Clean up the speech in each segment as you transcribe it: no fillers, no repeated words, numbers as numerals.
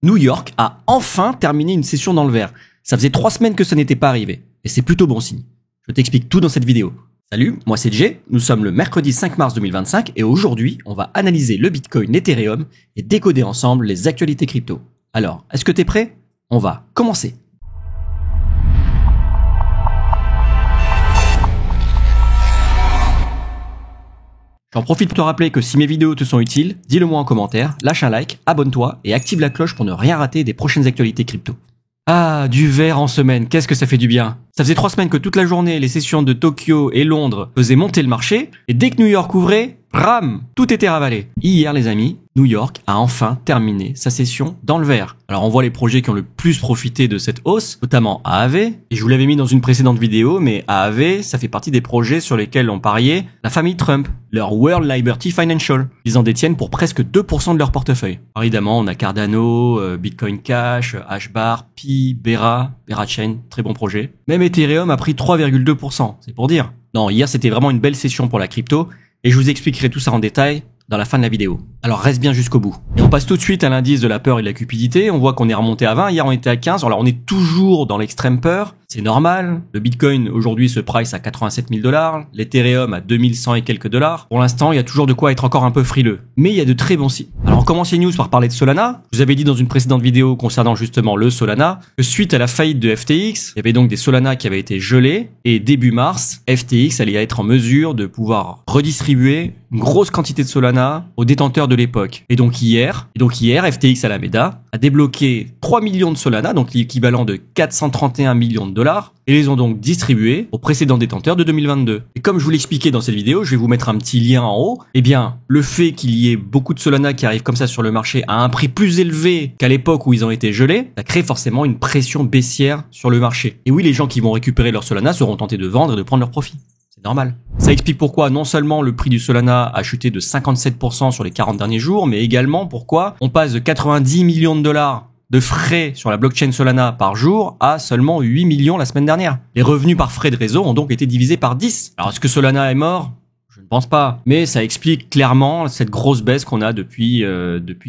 New York a enfin terminé une session dans le vert. Ça faisait 3 semaines que ça n'était pas arrivé. Et c'est plutôt bon signe. Je t'explique tout dans cette vidéo. Salut, moi c'est Jay, nous sommes le mercredi 5 mars 2025 et aujourd'hui, on va analyser le Bitcoin, l'Ethereum et décoder ensemble les actualités crypto. Alors, est-ce que t'es prêt? On va commencer. J'en profite pour te rappeler que si mes vidéos te sont utiles, dis-le moi en commentaire, lâche un like, abonne-toi et active la cloche pour ne rien rater des prochaines actualités crypto. Ah, du vert en semaine, qu'est-ce que ça fait du bien. Ça faisait 3 semaines que toute la journée, les sessions de Tokyo et Londres faisaient monter le marché, et dès que New York ouvrait, bram, tout était ravalé. Hier les amis, New York a enfin terminé sa session dans le vert. Alors on voit les projets qui ont le plus profité de cette hausse, notamment Aave, et je vous l'avais mis dans une précédente vidéo, mais Aave, ça fait partie des projets sur lesquels on pariait la famille Trump, leur World Liberty Financial. Ils en détiennent pour presque 2% de leur portefeuille. Alors évidemment, on a Cardano, Bitcoin Cash, Hashbar, Pi, Bera Chain, très bon projet. Même Ethereum a pris 3,2%, c'est pour dire. Non, hier c'était vraiment une belle session pour la crypto, et je vous expliquerai tout ça en détail dans la fin de la vidéo. Alors reste bien jusqu'au bout. Et on passe tout de suite à l'indice de la peur et de la cupidité. On voit qu'on est remonté à 20, hier on était à 15. Alors on est toujours dans l'extrême peur, c'est normal. Le Bitcoin aujourd'hui se price à 87 000 $, l'Ethereum à 2100 et quelques dollars. Pour l'instant, il y a toujours de quoi être encore un peu frileux. Mais il y a de très bons signes. Alors on commence les news par parler de Solana. Je vous avais dit dans une précédente vidéo concernant justement le Solana que suite à la faillite de FTX, il y avait donc des Solana qui avaient été gelés et début mars, FTX allait être en mesure de pouvoir redistribuer une grosse quantité de Solana aux détenteurs de l'époque. Et donc hier, FTX Alameda a débloqué 3 millions de Solana, donc l'équivalent de 431 millions de dollars, et les ont donc distribués aux précédents détenteurs de 2022. Et comme je vous l'expliquais dans cette vidéo, je vais vous mettre un petit lien en haut, eh bien, le fait qu'il y ait beaucoup de Solana qui arrivent comme ça sur le marché à un prix plus élevé qu'à l'époque où ils ont été gelés, ça crée forcément une pression baissière sur le marché. Et oui, les gens qui vont récupérer leur Solana seront tentés de vendre et de prendre leur profit. C'est normal. Ça explique pourquoi non seulement le prix du Solana a chuté de 57% sur les 40 derniers jours, mais également pourquoi on passe de 90 millions de dollars de frais sur la blockchain Solana par jour à seulement 8 millions la semaine dernière. Les revenus par frais de réseau ont donc été divisés par 10. Alors est-ce que Solana est mort ? Je ne pense pas, mais ça explique clairement cette grosse baisse qu'on a depuis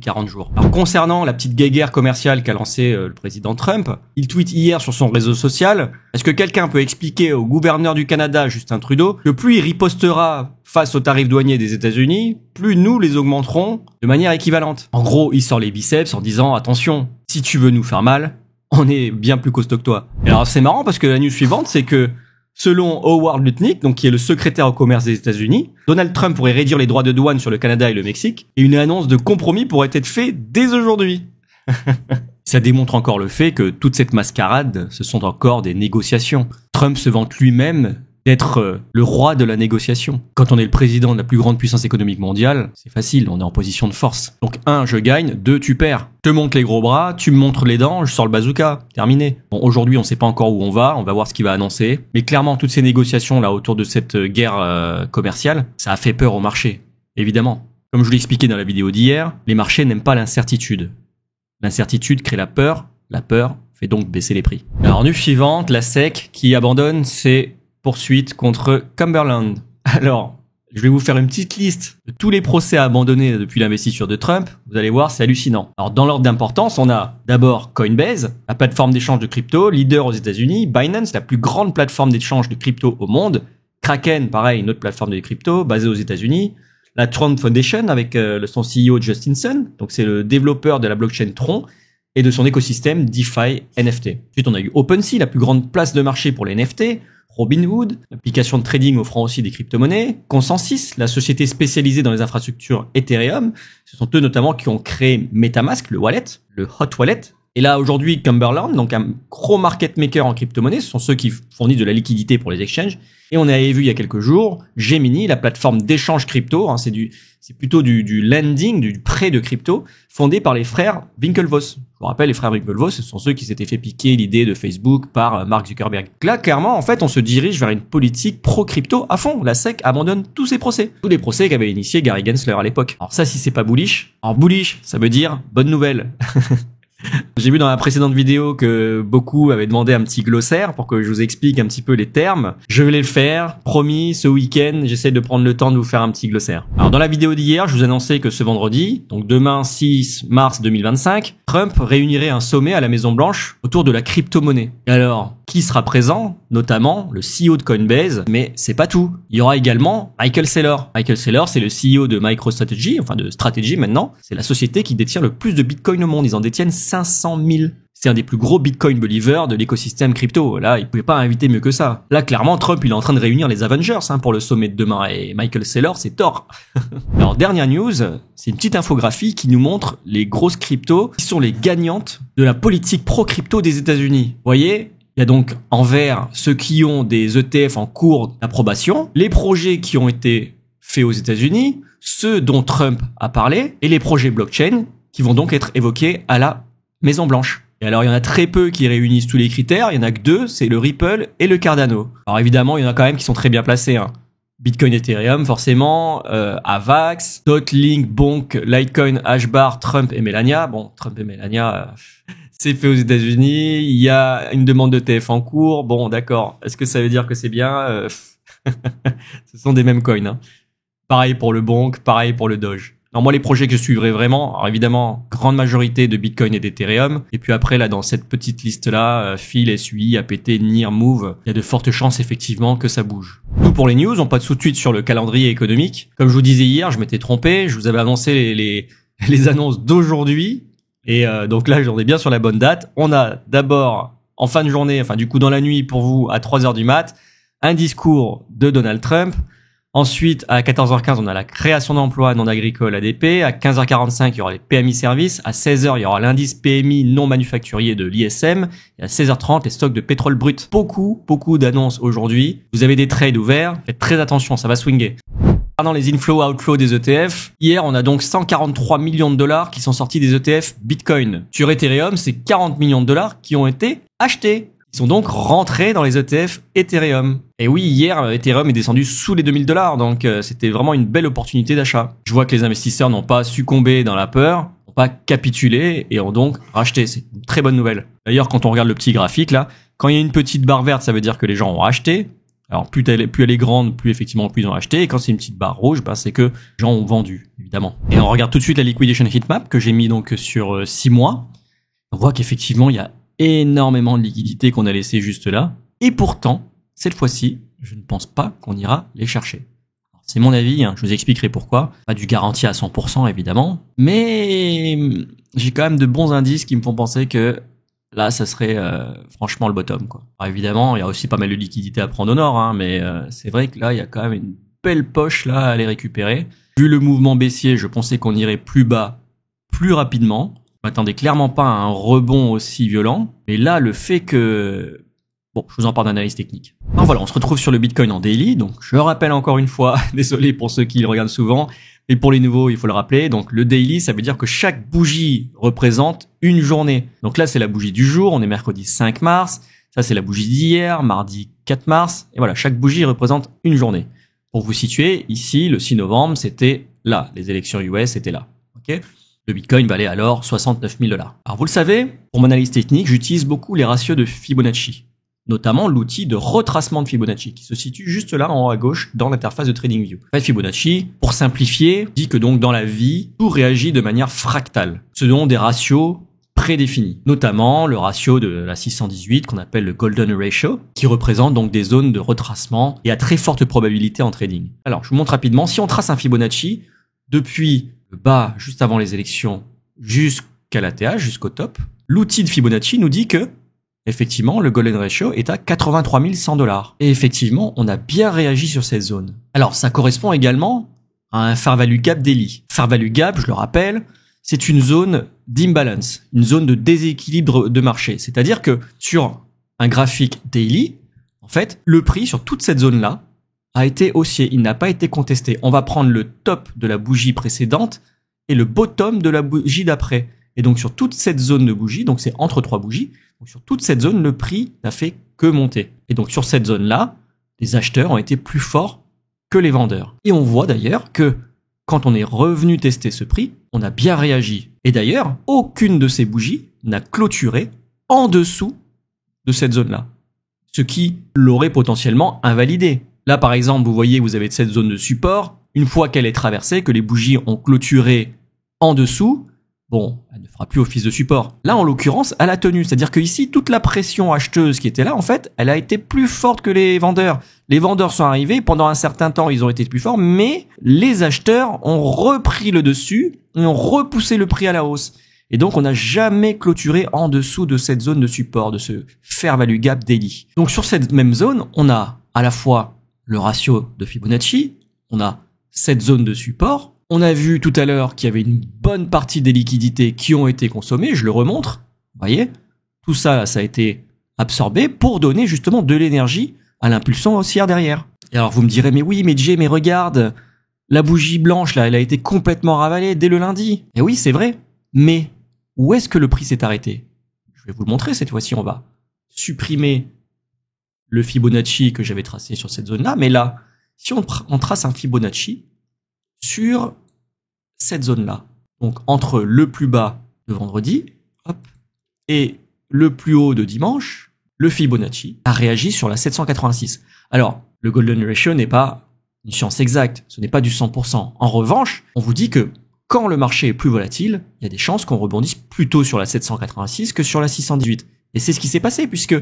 40 jours. Alors concernant la petite guéguerre commerciale qu'a lancée le président Trump, il tweet hier sur son réseau social: est-ce que quelqu'un peut expliquer au gouverneur du Canada, Justin Trudeau, que plus il ripostera face aux tarifs douaniers des États-Unis, plus nous les augmenterons de manière équivalente. En gros, il sort les biceps en disant: attention, si tu veux nous faire mal, on est bien plus costaud que toi. Et alors c'est marrant parce que la news suivante, c'est que selon Howard Lutnick, donc qui est le secrétaire au commerce des États-Unis, Donald Trump pourrait réduire les droits de douane sur le Canada et le Mexique, et une annonce de compromis pourrait être faite dès aujourd'hui. Ça démontre encore le fait que toute cette mascarade, ce sont encore des négociations. Trump se vante lui-même d'être le roi de la négociation. Quand on est le président de la plus grande puissance économique mondiale, c'est facile, on est en position de force. Donc 1, je gagne, 2, tu perds. Je te montre les gros bras, tu me montres les dents, je sors le bazooka. Terminé. Bon, aujourd'hui, on sait pas encore où on va voir ce qu'il va annoncer. Mais clairement, toutes ces négociations là autour de cette guerre commerciale, ça a fait peur au marché. Évidemment. Comme je vous l'ai expliqué dans la vidéo d'hier, les marchés n'aiment pas l'incertitude. L'incertitude crée la peur fait donc baisser les prix. Alors, news suivante, la SEC qui abandonne ses poursuite contre Cumberland. Alors, je vais vous faire une petite liste de tous les procès abandonnés depuis l'investiture de Trump. Vous allez voir, c'est hallucinant. Alors, dans l'ordre d'importance, on a d'abord Coinbase, la plateforme d'échange de crypto, leader aux États-Unis, Binance, la plus grande plateforme d'échange de crypto au monde, Kraken, pareil, une autre plateforme de crypto basée aux États-Unis, la Tron Foundation avec son CEO Justin Sun, donc c'est le développeur de la blockchain Tron, et de son écosystème DeFi NFT. Ensuite, on a eu OpenSea, la plus grande place de marché pour les NFT, Robinhood, l'application de trading offrant aussi des crypto-monnaies, Consensus, la société spécialisée dans les infrastructures Ethereum, ce sont eux notamment qui ont créé MetaMask, le wallet, le hot wallet. Et là aujourd'hui Cumberland, donc un gros market maker en crypto-monnaie, ce sont ceux qui fournissent de la liquidité pour les exchanges. Et on avait vu il y a quelques jours Gemini, la plateforme d'échange crypto, c'est plutôt du lending, du prêt de crypto, fondé par les frères Winklevoss. Je vous rappelle, les frères Winklevoss, ce sont ceux qui s'étaient fait piquer l'idée de Facebook par Mark Zuckerberg. Là, clairement, en fait, on se dirige vers une politique pro-crypto à fond. La SEC abandonne tous ses procès. Tous les procès qu'avait initié Gary Gensler à l'époque. Alors ça, si c'est pas bullish, alors bullish, ça veut dire bonne nouvelle. J'ai vu dans la précédente vidéo que beaucoup avaient demandé un petit glossaire pour que je vous explique un petit peu les termes. Je vais le faire, promis, ce week-end, j'essaie de prendre le temps de vous faire un petit glossaire. Alors dans la vidéo d'hier, je vous annonçais que ce vendredi, donc demain 6 mars 2025, Trump réunirait un sommet à la Maison Blanche autour de la crypto-monnaie. Et alors, qui sera présent? Notamment le CEO de Coinbase, mais c'est pas tout. Il y aura également Michael Saylor. Michael Saylor, c'est le CEO de MicroStrategy, enfin de Strategy maintenant. C'est la société qui détient le plus de Bitcoin au monde. Ils en détiennent 500 000. C'est un des plus gros Bitcoin believers de l'écosystème crypto. Là, il pouvait pas inviter mieux que ça. Là, clairement, Trump, il est en train de réunir les Avengers pour le sommet de demain. Et Michael Saylor, c'est Thor. Alors, dernière news, c'est une petite infographie qui nous montre les grosses cryptos qui sont les gagnantes de la politique pro-crypto des États-Unis. Vous voyez ? Il y a donc en vert ceux qui ont des ETF en cours d'approbation, les projets qui ont été faits aux États-Unis, ceux dont Trump a parlé, et les projets blockchain qui vont donc être évoqués à la Maison Blanche. Et alors il y en a très peu qui réunissent tous les critères, il y en a que deux, c'est le Ripple et le Cardano. Alors évidemment, il y en a quand même qui sont très bien placés. Bitcoin, Ethereum, forcément, Avax, Link, Bonk, Litecoin, Hashbar, Trump et Melania. Bon, Trump et Melania... c'est fait aux États-Unis, il y a une demande de TF en cours. Bon, d'accord. Est-ce que ça veut dire que c'est bien? Ce sont des mêmes coins. Pareil pour le Bonk, pareil pour le Doge. Alors moi, les projets que je suivrai vraiment, alors évidemment, grande majorité de Bitcoin et d'Ethereum. Et puis après, là, dans cette petite liste-là, Phil, SUI, APT, NIR, Move, il y a de fortes chances, effectivement, que ça bouge. Tout pour les news, on passe tout de suite sur le calendrier économique. Comme je vous disais hier, je m'étais trompé, je vous avais annoncé les annonces d'aujourd'hui. Et donc là, j'en ai bien sur la bonne date. On a d'abord, en fin de journée, enfin du coup dans la nuit pour vous, à 3h du mat, un discours de Donald Trump. Ensuite, à 14h15, on a la création d'emplois non agricoles ADP. À 15h45, il y aura les PMI services. À 16h, il y aura l'indice PMI non manufacturier de l'ISM. Et à 16h30, les stocks de pétrole brut. Beaucoup d'annonces aujourd'hui. Vous avez des trades ouverts. Faites très attention, ça va swinger. Dans les inflow-outflow des ETF, hier, on a donc 143 millions de dollars qui sont sortis des ETF Bitcoin. Sur Ethereum, c'est 40 millions de dollars qui ont été achetés. Ils sont donc rentrés dans les ETF Ethereum. Et oui, hier, Ethereum est descendu sous les 2000 dollars, donc c'était vraiment une belle opportunité d'achat. Je vois que les investisseurs n'ont pas succombé dans la peur, n'ont pas capitulé et ont donc racheté. C'est une très bonne nouvelle. D'ailleurs, quand on regarde le petit graphique là, quand il y a une petite barre verte, ça veut dire que les gens ont acheté. Alors plus elle est grande, plus effectivement plus ils ont acheté. Et quand c'est une petite barre rouge, c'est que les gens ont vendu, évidemment. Et on regarde tout de suite la liquidation heatmap que j'ai mis donc sur 6 mois. On voit qu'effectivement il y a énormément de liquidités qu'on a laissées juste là. Et pourtant, cette fois-ci, je ne pense pas qu'on ira les chercher. C'est mon avis, je vous expliquerai pourquoi. Pas du garanti à 100% évidemment, mais j'ai quand même de bons indices qui me font penser que là, ça serait franchement le bottom, quoi. Alors évidemment, il y a aussi pas mal de liquidités à prendre au nord, mais c'est vrai que là, il y a quand même une belle poche là à aller récupérer. Vu le mouvement baissier, je pensais qu'on irait plus bas, plus rapidement. Je m'attendais clairement pas à un rebond aussi violent. Mais là, le fait que... Bon, je vous en parle d'analyse technique. Alors voilà, on se retrouve sur le Bitcoin en daily. Donc, je rappelle encore une fois, désolé pour ceux qui le regardent souvent, mais pour les nouveaux, il faut le rappeler. Donc, le daily, ça veut dire que chaque bougie représente une journée. Donc là, c'est la bougie du jour. On est mercredi 5 mars. Ça, c'est la bougie d'hier, mardi 4 mars. Et voilà, chaque bougie représente une journée. Pour vous situer, ici, le 6 novembre, c'était là. Les élections US étaient là. Ok ? Le Bitcoin valait alors 69 000 $. Alors, vous le savez, pour mon analyse technique, j'utilise beaucoup les ratios de Fibonacci. Notamment l'outil de retracement de Fibonacci, qui se situe juste là en haut à gauche dans l'interface de TradingView. En fait, Fibonacci, pour simplifier, dit que donc dans la vie, tout réagit de manière fractale, selon des ratios prédéfinis. Notamment le ratio de la 618 qu'on appelle le Golden Ratio, qui représente donc des zones de retracement et à très forte probabilité en trading. Alors, je vous montre rapidement, si on trace un Fibonacci, depuis le bas, juste avant les élections, jusqu'à l'ATH, jusqu'au top, l'outil de Fibonacci nous dit que effectivement, le Golden Ratio est à 83 100 $. Et effectivement, on a bien réagi sur cette zone. Alors, ça correspond également à un Fair Value Gap daily. Fair Value Gap, je le rappelle, c'est une zone d'imbalance, une zone de déséquilibre de marché. C'est-à-dire que sur un graphique daily, en fait, le prix sur toute cette zone-là a été haussier. Il n'a pas été contesté. On va prendre le top de la bougie précédente et le bottom de la bougie d'après. Et donc, sur toute cette zone de bougie, donc c'est entre trois bougies, donc sur toute cette zone, le prix n'a fait que monter. Et donc, sur cette zone-là, les acheteurs ont été plus forts que les vendeurs. Et on voit d'ailleurs que quand on est revenu tester ce prix, on a bien réagi. Et d'ailleurs, aucune de ces bougies n'a clôturé en dessous de cette zone-là, ce qui l'aurait potentiellement invalidé. Là, par exemple, vous voyez, vous avez cette zone de support. Une fois qu'elle est traversée, que les bougies ont clôturé en dessous, bon, elle ne fera plus office de support. Là, en l'occurrence, elle a tenu. C'est-à-dire que ici, toute la pression acheteuse qui était là, en fait, elle a été plus forte que les vendeurs. Les vendeurs sont arrivés, pendant un certain temps, ils ont été plus forts, mais les acheteurs ont repris le dessus et ont repoussé le prix à la hausse. Et donc, on n'a jamais clôturé en dessous de cette zone de support, de ce fair value gap daily. Donc, sur cette même zone, on a à la fois le ratio de Fibonacci, on a cette zone de support. On a vu tout à l'heure qu'il y avait une bonne partie des liquidités qui ont été consommées, je le remontre, vous voyez. Tout ça, ça a été absorbé pour donner justement de l'énergie à l'impulsion haussière derrière. Et alors vous me direz, mais oui, mais Jay, mais regarde, la bougie blanche là, elle a été complètement ravalée dès le lundi. Et oui, c'est vrai, mais où est-ce que le prix s'est arrêté? Je vais vous le montrer cette fois-ci, on va supprimer le Fibonacci que j'avais tracé sur cette zone-là, mais là, si on trace un Fibonacci sur cette zone-là, donc entre le plus bas de vendredi hop, et le plus haut de dimanche, le Fibonacci a réagi sur la 786. Alors, le Golden Ratio n'est pas une science exacte, ce n'est pas du 100%. En revanche, on vous dit que quand le marché est plus volatile, il y a des chances qu'on rebondisse plutôt sur la 786 que sur la 618. Et c'est ce qui s'est passé, puisque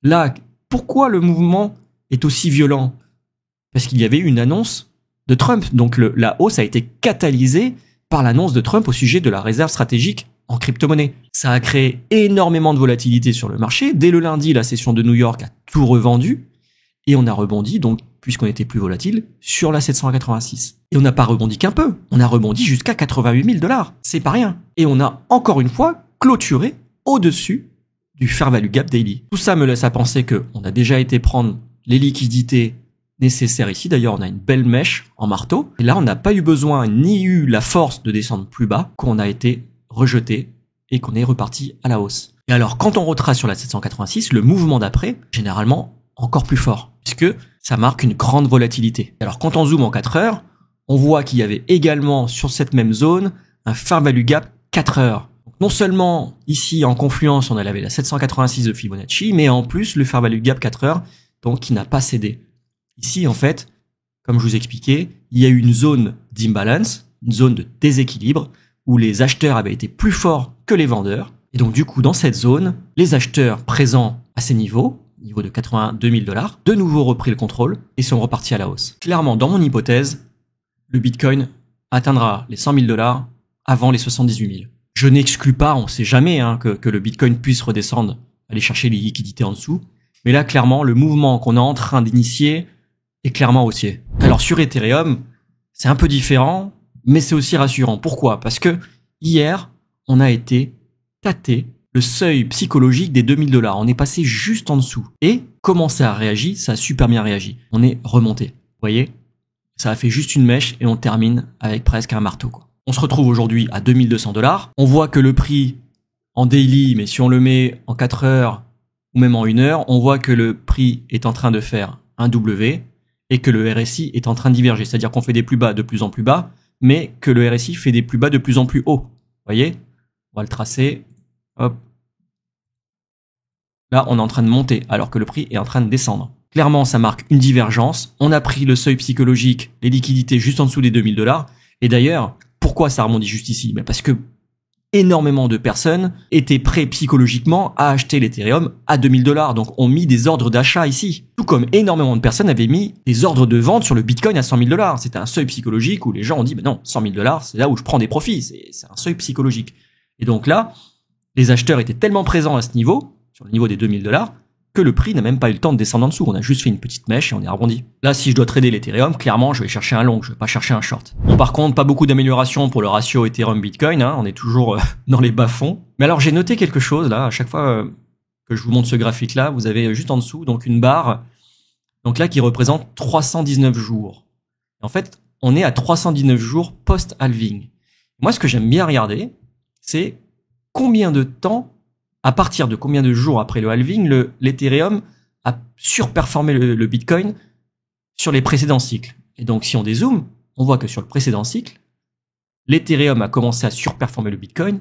là, pourquoi le mouvement est aussi violent? Parce qu'il y avait une annonce de Trump. Donc la hausse a été catalysée par l'annonce de Trump au sujet de la réserve stratégique en crypto-monnaie. Ça a créé énormément de volatilité sur le marché. Dès le lundi, la session de New York a tout revendu et on a rebondi, donc puisqu'on était plus volatile, sur la 786. Et on n'a pas rebondi qu'un peu, on a rebondi jusqu'à 88 000 $. C'est pas rien. Et on a encore une fois clôturé au-dessus du fair value gap daily. Tout ça me laisse à penser qu'on a déjà été prendre les liquidités nécessaires ici. D'ailleurs, on a une belle mèche en marteau. Et là, on n'a pas eu besoin ni eu la force de descendre plus bas qu'on a été rejeté et qu'on est reparti à la hausse. Et alors, quand on retrace sur la 786, le mouvement d'après, généralement, encore plus fort, puisque ça marque une grande volatilité. Alors, quand on zoome en 4 heures, on voit qu'il y avait également sur cette même zone un fair value gap 4 heures. Donc, non seulement ici, en confluence, on avait la 786 de Fibonacci, mais en plus, le fair value gap 4 heures, donc qui n'a pas cédé. Ici, en fait, comme je vous expliquais, il y a eu une zone d'imbalance, une zone de déséquilibre, où les acheteurs avaient été plus forts que les vendeurs. Et donc, du coup, dans cette zone, les acheteurs présents à ces niveaux, niveau de 82 000 $, de nouveau repris le contrôle et sont repartis à la hausse. Clairement, dans mon hypothèse, le Bitcoin atteindra les 100 000 $ avant les 78 000. Je n'exclus pas, on sait jamais que le Bitcoin puisse redescendre, aller chercher les liquidités en dessous. Mais là, clairement, le mouvement qu'on est en train d'initier est clairement haussier. Alors sur Ethereum, c'est un peu différent, mais c'est aussi rassurant. Pourquoi? Parce que hier, on a été tâté le seuil psychologique des 2000 $. On est passé juste en dessous. Et comment ça a réagi? Ça a super bien réagi. On est remonté. Vous voyez? Ça a fait juste une mèche et on termine avec presque un marteau, quoi. On se retrouve aujourd'hui à 2200 $. On voit que le prix en daily, mais si on le met en 4 heures ou même en 1 heure, on voit que le prix est en train de faire un W et que le RSI est en train de diverger. C'est-à-dire qu'on fait des plus bas de plus en plus bas, mais que le RSI fait des plus bas de plus en plus haut. Vous voyez? On va le tracer. Hop. Là, on est en train de monter, alors que le prix est en train de descendre. Clairement, ça marque une divergence. On a pris le seuil psychologique, les liquidités juste en dessous des 2000 $. Et d'ailleurs, pourquoi ça rebondit juste ici? Parce que énormément de personnes étaient prêts psychologiquement à acheter l'Ethereum à 2000 $. Donc, ont mis des ordres d'achat ici. Tout comme énormément de personnes avaient mis des ordres de vente sur le Bitcoin à 100 000 $. C'était un seuil psychologique où les gens ont dit, non, 100 000 $, c'est là où je prends des profits. C'est un seuil psychologique. Et donc là, les acheteurs étaient tellement présents à ce niveau, sur le niveau des 2000 $, que le prix n'a même pas eu le temps de descendre en dessous. On a juste fait une petite mèche et on est rebondi. Là, si je dois trader l'Ethereum, clairement, je vais chercher un long, je vais pas chercher un short. Bon, par contre, pas beaucoup d'amélioration pour le ratio Ethereum-Bitcoin, on est toujours dans les bas-fonds. Mais alors, j'ai noté quelque chose, là, à chaque fois que je vous montre ce graphique-là, vous avez juste en dessous, donc une barre, donc là, qui représente 319 jours. Et en fait, on est à 319 jours post-halving. Moi, ce que j'aime bien regarder, c'est combien de temps, à partir de combien de jours après le halving, l'Ethereum a surperformé le Bitcoin sur les précédents cycles. Et donc, si on dézoome, on voit que sur le précédent cycle, l'Ethereum a commencé à surperformer le Bitcoin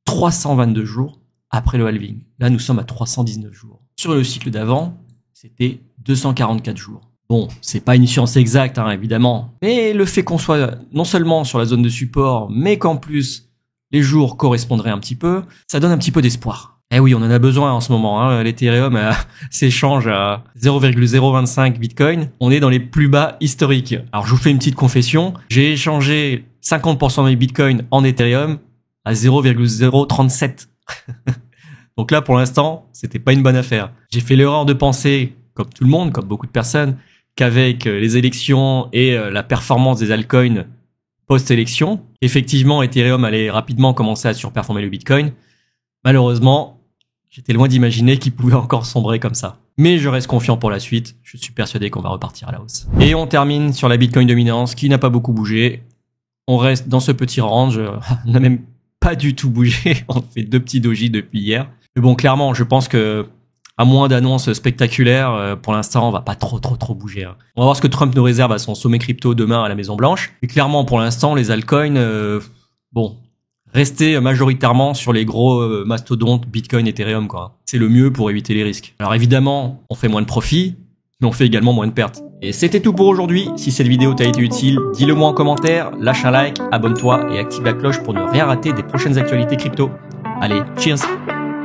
322 jours après le halving. Là, nous sommes à 319 jours. Sur le cycle d'avant, c'était 244 jours. Bon, c'est pas une science exacte, hein, évidemment. Mais le fait qu'on soit non seulement sur la zone de support, mais qu'en plus, les jours correspondraient un petit peu, ça donne un petit peu d'espoir. Eh oui, on en a besoin en ce moment. Hein. L'Ethereum s'échange à 0,025 Bitcoin. On est dans les plus bas historiques. Alors, je vous fais une petite confession. J'ai échangé 50% de mes Bitcoins en Ethereum à 0,037. Donc là, pour l'instant, c'était pas une bonne affaire. J'ai fait l'erreur de penser, comme tout le monde, comme beaucoup de personnes, qu'avec les élections et la performance des altcoins post-élection, effectivement, Ethereum allait rapidement commencer à surperformer le Bitcoin. Malheureusement, j'étais loin d'imaginer qu'il pouvait encore sombrer comme ça. Mais je reste confiant pour la suite. Je suis persuadé qu'on va repartir à la hausse. Et on termine sur la Bitcoin dominance qui n'a pas beaucoup bougé. On reste dans ce petit range. On n'a même pas du tout bougé. On fait 2 petits dojis depuis hier. Mais bon, clairement, je pense que à moins d'annonces spectaculaires, pour l'instant, on va pas trop bouger. Hein. On va voir ce que Trump nous réserve à son sommet crypto demain à la Maison Blanche. Et clairement, pour l'instant, les altcoins, bon, restez majoritairement sur les gros mastodontes Bitcoin, Ethereum, quoi. C'est le mieux pour éviter les risques. Alors évidemment, on fait moins de profits, mais on fait également moins de pertes. Et c'était tout pour aujourd'hui. Si cette vidéo t'a été utile, dis-le moi en commentaire, lâche un like, abonne-toi et active la cloche pour ne rien rater des prochaines actualités crypto. Allez, cheers!